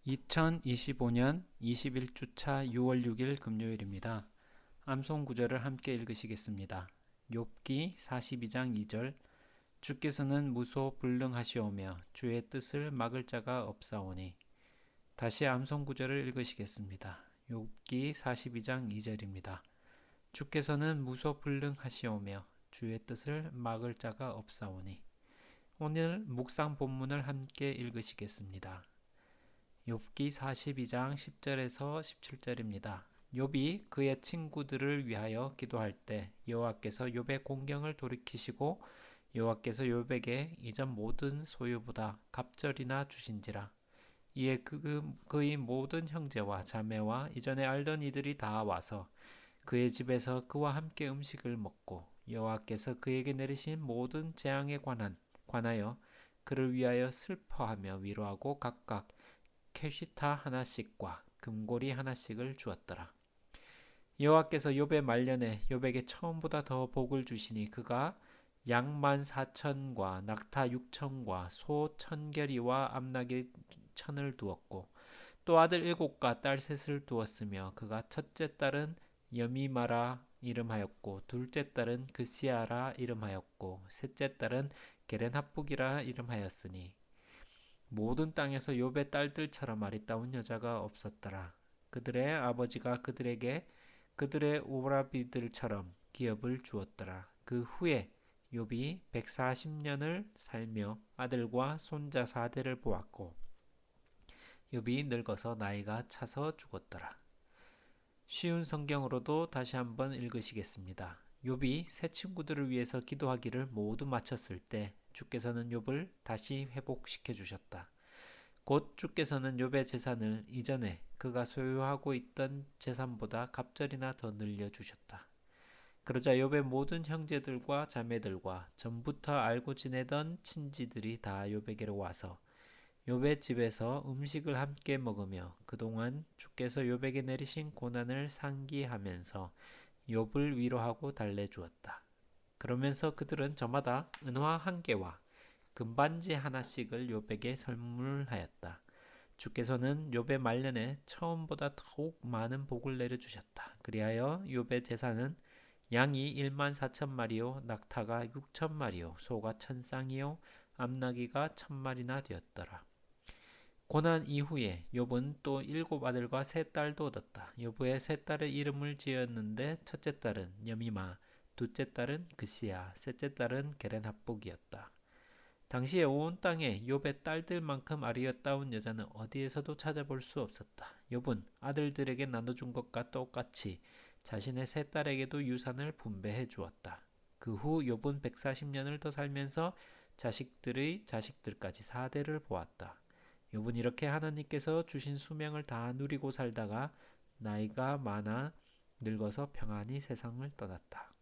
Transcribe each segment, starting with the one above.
2025년 21주차 6월 6일 금요일입니다. 암송 구절을 함께 읽으시겠습니다. 욥기 42장 2절 주께서는 무소불능하시오며 주의 뜻을 막을 자가 없사오니. 다시 암송 구절을 읽으시겠습니다. 욥기 42장 2절입니다. 주께서는 무소불능하시오며 주의 뜻을 막을 자가 없사오니. 오늘 묵상 본문을 함께 읽으시겠습니다. 욥기 42장 10절에서 17절입니다. 욥이 그의 친구들을 위하여 기도할 때 여호와께서 욥의 공경을 돌이키시고 여호와께서 욥에게 이전 모든 소유보다 갑절이나 주신지라. 이에 그의 모든 형제와 자매와 이전에 알던 이들이 다 와서 그의 집에서 그와 함께 음식을 먹고 여호와께서 그에게 내리신 모든 재앙에 관하여 그를 위하여 슬퍼하며 위로하고 각각 캐시타 하나씩과 금고리 하나씩을 주었더라. 여호와께서 욥의 말년에 욥에게 처음보다 더 복을 주시니 그가 양 14,000과 낙타 6,000과 소 1,000결이와 암나귀 1,000을 두었고 또 아들 7과 딸 셋을 두었으며 그가 첫째 딸은 여미마라 이름하였고 둘째 딸은 그시아라 이름하였고 셋째 딸은 게렌합북이라 이름하였으니 모든 땅에서 욥의 딸들처럼 아리따운 여자가 없었더라. 그들의 아버지가 그들에게 그들의 오라비들처럼 기업을 주었더라. 그 후에 욥이 140년을 살며 아들과 손자 4대를 보았고 욥이 늙어서 나이가 차서 죽었더라. 쉬운 성경으로도 다시 한번 읽으시겠습니다. 욥이 새 친구들을 위해서 기도하기를 모두 마쳤을 때 주께서는 욥을 다시 회복시켜 주셨다. 곧 주께서는 욥의 재산을 이전에 그가 소유하고 있던 재산보다 갑절이나 더 늘려 주셨다. 그러자 욥의 모든 형제들과 자매들과 전부터 알고 지내던 친지들이 다 욥에게로 와서 욥의 집에서 음식을 함께 먹으며 그동안 주께서 욥에게 내리신 고난을 상기하면서 욥을 위로하고 달래주었다. 그러면서 그들은 저마다 은화 1개와 금반지 하나씩을 욥에게 선물하였다. 주께서는 욥의 말년에 처음보다 더욱 많은 복을 내려주셨다. 그리하여 욥의 재산은 양이 14,000마리요 낙타가 6,000마리요 소가 1,000쌍이요 암나귀가 1,000마리나 되었더라. 고난 이후에 욥은 또 7아들과 3딸도 얻었다. 욥의 3딸의 이름을 지었는데 첫째 딸은 여미마, 둘째 딸은 그시야, 셋째 딸은 게렌합북이었다. 당시에 온 땅에 욥의 딸들만큼 아리따운 여자는 어디에서도 찾아볼 수 없었다. 욥은 아들들에게 나눠준 것과 똑같이 자신의 세 딸에게도 유산을 분배해 주었다. 그 후 욥은 140년을 더 살면서 자식들의 자식들까지 4대를 보았다. 욥은 이렇게 하나님께서 주신 수명을 다 누리고 살다가 나이가 많아 늙어서 평안히 세상을 떠났다.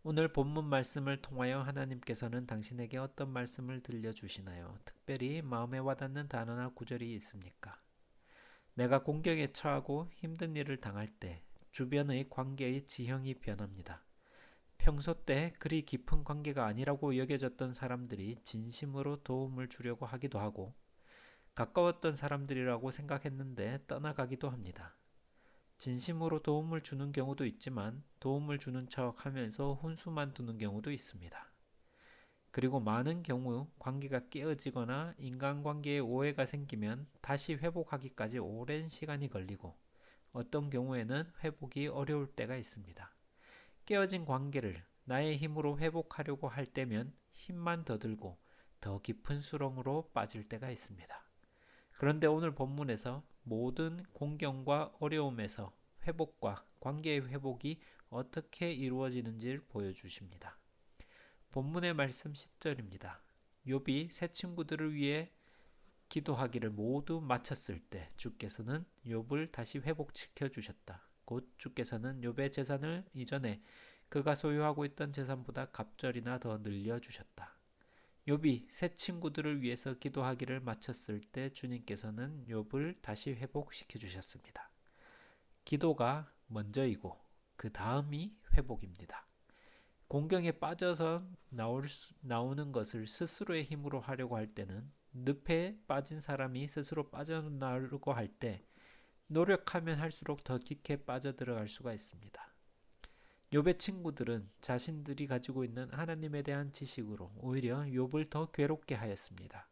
오늘 본문 말씀을 통하여 하나님께서는 당신에게 어떤 말씀을 들려주시나요? 특별히 마음에 와닿는 단어나 구절이 있습니까? 내가 공경에 처하고 힘든 일을 당할 때 주변의 관계의 지형이 변합니다. 평소 때 그리 깊은 관계가 아니라고 여겨졌던 사람들이 진심으로 도움을 주려고 하기도 하고 가까웠던 사람들이라고 생각했는데 떠나가기도 합니다. 진심으로 도움을 주는 경우도 있지만 도움을 주는 척 하면서 혼수만 두는 경우도 있습니다. 그리고 많은 경우 관계가 깨어지거나 인간관계에 오해가 생기면 다시 회복하기까지 오랜 시간이 걸리고 어떤 경우에는 회복이 어려울 때가 있습니다. 깨어진 관계를 나의 힘으로 회복하려고 할 때면 힘만 더 들고 더 깊은 수렁으로 빠질 때가 있습니다. 그런데 오늘 본문에서 모든 공경과 어려움에서 회복과 관계의 회복이 어떻게 이루어지는지를 보여주십니다. 본문의 말씀 10절입니다. 욥이 새 친구들을 위해 기도하기를 모두 마쳤을 때 주께서는 욥을 다시 회복시켜 주셨다. 곧 주께서는 욥의 재산을 이전에 그가 소유하고 있던 재산보다 갑절이나 더 늘려 주셨다. 욥이 새 친구들을 위해서 기도하기를 마쳤을 때 주님께서는 욥을 다시 회복시켜 주셨습니다. 기도가 먼저이고 그 다음이 회복입니다. 공경에 빠져서 나오는 것을 스스로의 힘으로 하려고 할 때는 늪에 빠진 사람이 스스로 빠져나오려고 할 때 노력하면 할수록 더 깊게 빠져들어갈 수가 있습니다. 욥의 친구들은 자신들이 가지고 있는 하나님에 대한 지식으로 오히려 욥을 더 괴롭게 하였습니다.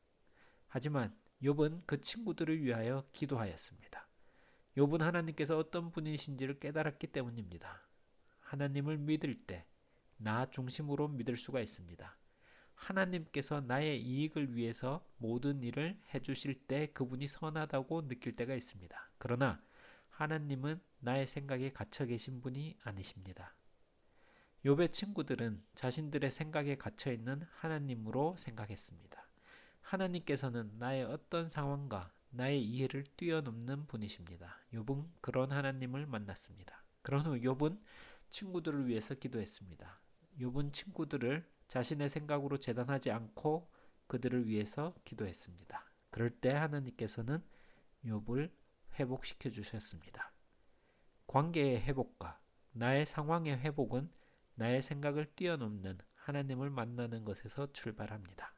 하지만 욥은 그 친구들을 위하여 기도하였습니다. 욥은 하나님께서 어떤 분이신지를 깨달았기 때문입니다. 하나님을 믿을 때 나 중심으로 믿을 수가 있습니다. 하나님께서 나의 이익을 위해서 모든 일을 해주실 때 그분이 선하다고 느낄 때가 있습니다. 그러나 하나님은 나의 생각에 갇혀 계신 분이 아니십니다. 욥의 친구들은 자신들의 생각에 갇혀 있는 하나님으로 생각했습니다. 하나님께서는 나의 어떤 상황과 나의 이해를 뛰어넘는 분이십니다. 욥은 그런 하나님을 만났습니다. 그런 후 욥은 친구들을 위해서 기도했습니다. 욥은 친구들을 자신의 생각으로 재단하지 않고 그들을 위해서 기도했습니다. 그럴 때 하나님께서는 욥을 회복시켜 주셨습니다. 관계의 회복과 나의 상황의 회복은 나의 생각을 뛰어넘는 하나님을 만나는 것에서 출발합니다.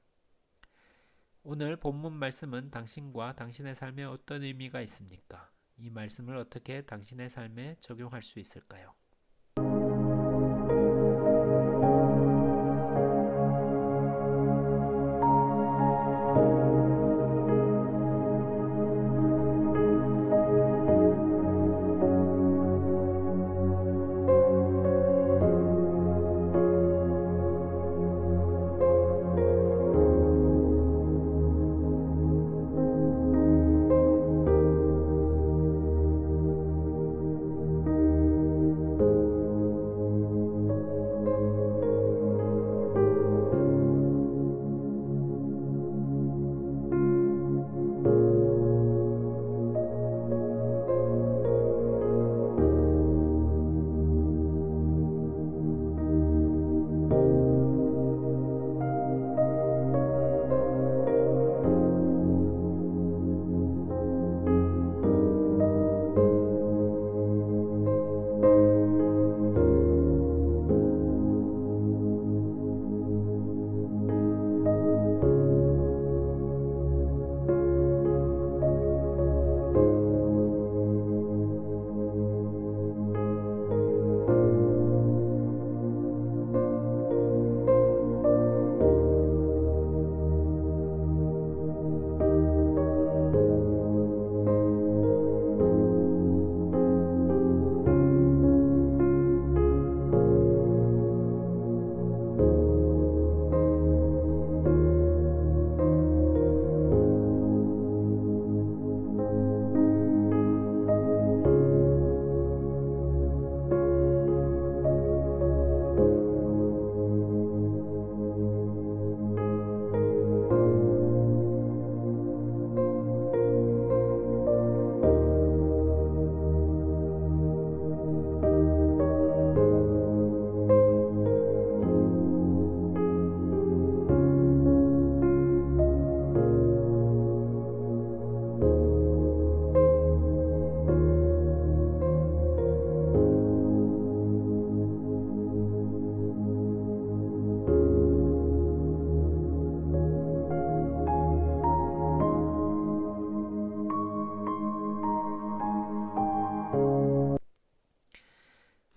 오늘 본문 말씀은 당신과 당신의 삶에 어떤 의미가 있습니까? 이 말씀을 어떻게 당신의 삶에 적용할 수 있을까요?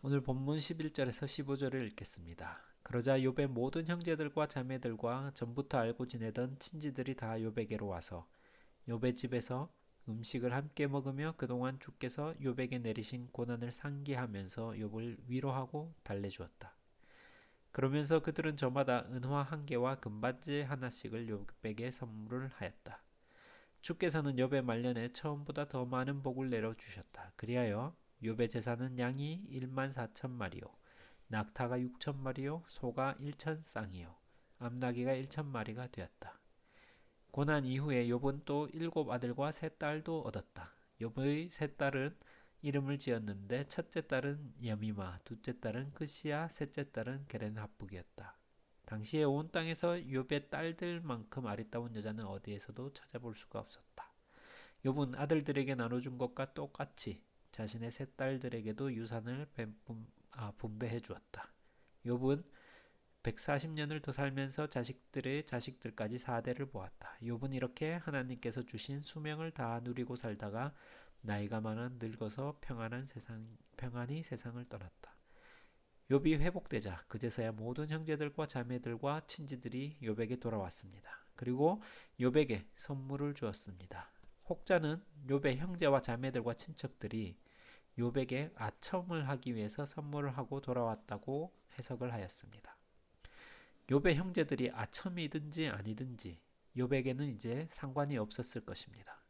오늘 본문 11절에서 15절을 읽겠습니다. 그러자 욥의 모든 형제들과 자매들과 전부터 알고 지내던 친지들이 다 욥에게로 와서 욥의 집에서 음식을 함께 먹으며 그동안 주께서 욥에게 내리신 고난을 상기하면서 욥을 위로하고 달래주었다. 그러면서 그들은 저마다 은화 한 개와 금반지 하나씩을 욥에게 선물을 하였다. 주께서는 욥의 말년에 처음보다 더 많은 복을 내려주셨다. 그리하여 욥의 재산은 양이 1만 4천 마리요, 낙타가 6천 마리요, 소가 1천 쌍이요, 암나귀가 1천 마리가 되었다. 고난 이후에 욥은 또 7아들과 3딸도 얻었다. 욥의 3딸은 이름을 지었는데 첫째 딸은 여미마, 둘째 딸은 끝이야, 셋째 딸은 게렌하북이었다. 당시에 온 땅에서 욥의 딸들만큼 아리따운 여자는 어디에서도 찾아볼 수가 없었다. 욥은 아들들에게 나눠준 것과 똑같이 자신의 3딸들에게도 유산을 분배해 주었다. 욥은 140년을 더 살면서 자식들의 자식들까지 4대를 보았다. 욥은 이렇게 하나님께서 주신 수명을 다 누리고 살다가 나이가 많아 늙어서 평안히 세상을 떠났다. 욥이 회복되자 그제서야 모든 형제들과 자매들과 친지들이 욥에게 돌아왔습니다. 그리고 욥에게 선물을 주었습니다. 혹자는 욥의 형제와 자매들과 친척들이 욥에게 아첨을 하기 위해서 선물을 하고 돌아왔다고 해석을 하였습니다. 욥의 형제들이 아첨이든지 아니든지 욥에게는 이제 상관이 없었을 것입니다.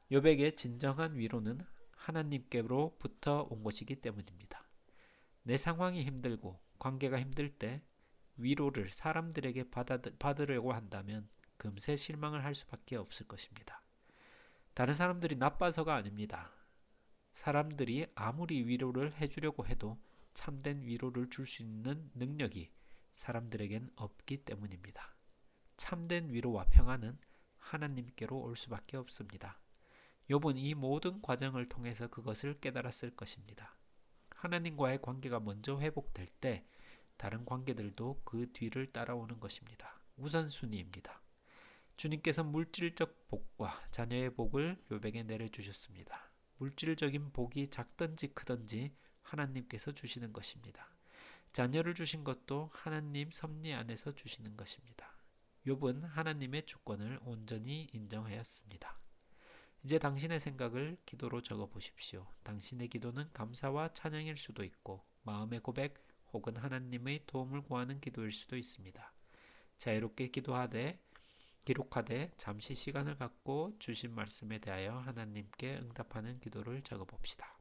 욥에게 진정한 위로는 하나님께로부터 온 것이기 때문입니다. 내 상황이 힘들고 관계가 힘들 때 위로를 사람들에게 받으려고 한다면 금세 실망을 할 수밖에 없을 것입니다. 다른 사람들이 나빠서가 아닙니다. 사람들이 아무리 위로를 해주려고 해도 참된 위로를 줄 수 있는 능력이 사람들에겐 없기 때문입니다. 참된 위로와 평안은 하나님께로 올 수밖에 없습니다. 욥은 이 모든 과정을 통해서 그것을 깨달았을 것입니다. 하나님과의 관계가 먼저 회복될 때 다른 관계들도 그 뒤를 따라오는 것입니다. 우선순위입니다. 주님께서 물질적 복과 자녀의 복을 욥에게 내려주셨습니다. 물질적인 복이 작든지 크든지 하나님께서 주시는 것입니다. 자녀를 주신 것도 하나님 섭리 안에서 주시는 것입니다. 욥은 하나님의 주권을 온전히 인정하였습니다. 이제 당신의 생각을 기도로 적어 보십시오. 당신의 기도는 감사와 찬양일 수도 있고 마음의 고백 혹은 하나님의 도움을 구하는 기도일 수도 있습니다. 자유롭게 기록하되 잠시 시간을 갖고 주신 말씀에 대하여 하나님께 응답하는 기도를 적어 봅시다.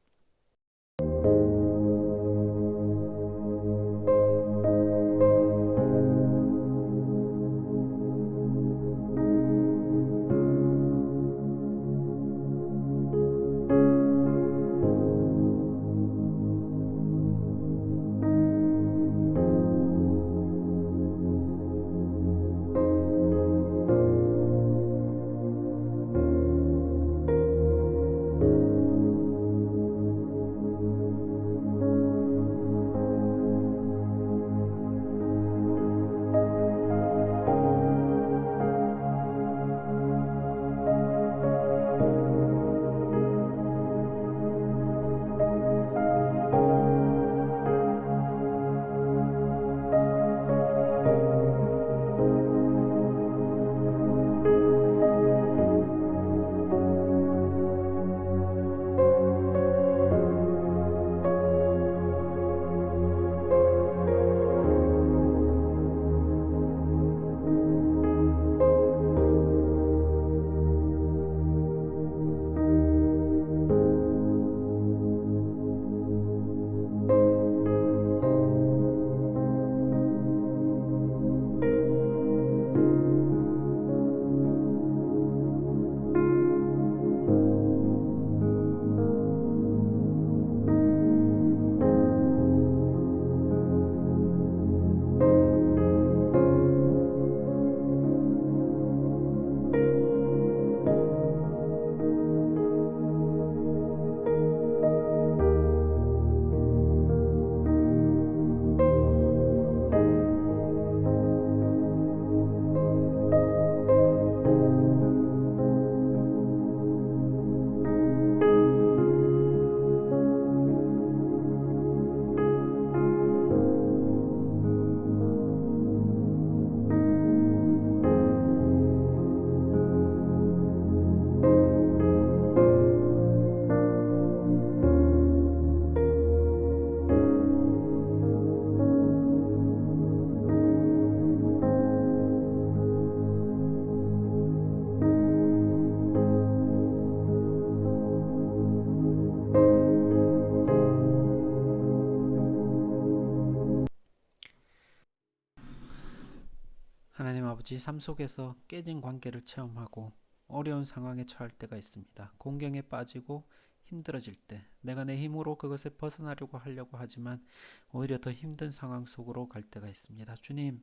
하나님 아버지, 삶 속에서 깨진 관계를 체험하고 어려운 상황에 처할 때가 있습니다. 공경에 빠지고 힘들어질 때 내가 내 힘으로 그것을 벗어나려고 하려고 하지만 오히려 더 힘든 상황 속으로 갈 때가 있습니다. 주님,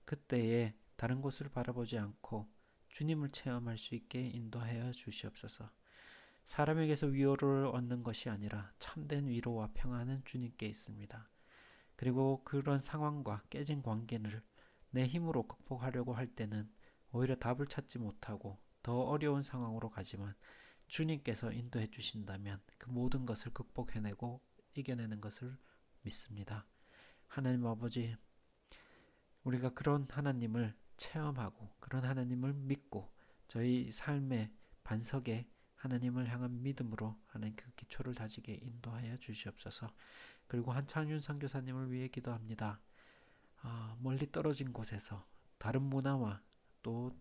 그때에 다른 곳을 바라보지 않고 주님을 체험할 수 있게 인도하여 주시옵소서. 사람에게서 위로를 얻는 것이 아니라 참된 위로와 평안은 주님께 있습니다. 그리고 그런 상황과 깨진 관계를 내 힘으로 극복하려고 할 때는 오히려 답을 찾지 못하고 더 어려운 상황으로 가지만, 주님께서 인도해 주신다면 그 모든 것을 극복해내고 이겨내는 것을 믿습니다. 하나님 아버지, 우리가 그런 하나님을 체험하고 그런 하나님을 믿고 저희 삶의 반석에 하나님을 향한 믿음으로 하는 그 기초를 다지게 인도하여 주시옵소서. 그리고 한창윤 선교사님을 위해 기도합니다. 멀리 떨어진 곳에서 다른 문화와 또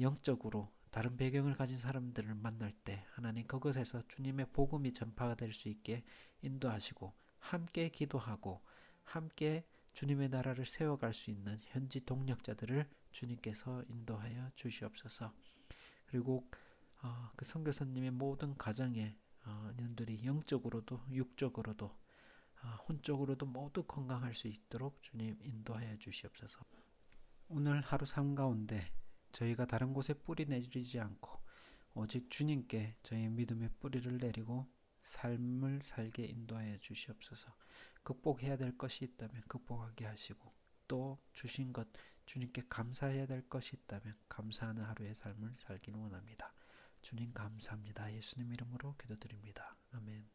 영적으로 다른 배경을 가진 사람들을 만날 때 하나님 그것에서 주님의 복음이 전파가 될 수 있게 인도하시고, 함께 기도하고 함께 주님의 나라를 세워갈 수 있는 현지 동력자들을 주님께서 인도하여 주시옵소서. 그리고 그 선교사님의 모든 가정에 인들이 영적으로도 육적으로도 혼적으로도 모두 건강할 수 있도록 주님 인도하여 주시옵소서. 오늘 하루 삶 가운데 저희가 다른 곳에 뿌리 내리지 않고 오직 주님께 저희의 믿음의 뿌리를 내리고 삶을 살게 인도하여 주시옵소서. 극복해야 될 것이 있다면 극복하게 하시고, 또 주신 것 주님께 감사해야 될 것이 있다면 감사하는 하루의 삶을 살기를 원합니다. 주님 감사합니다. 예수님 이름으로 기도드립니다. 아멘.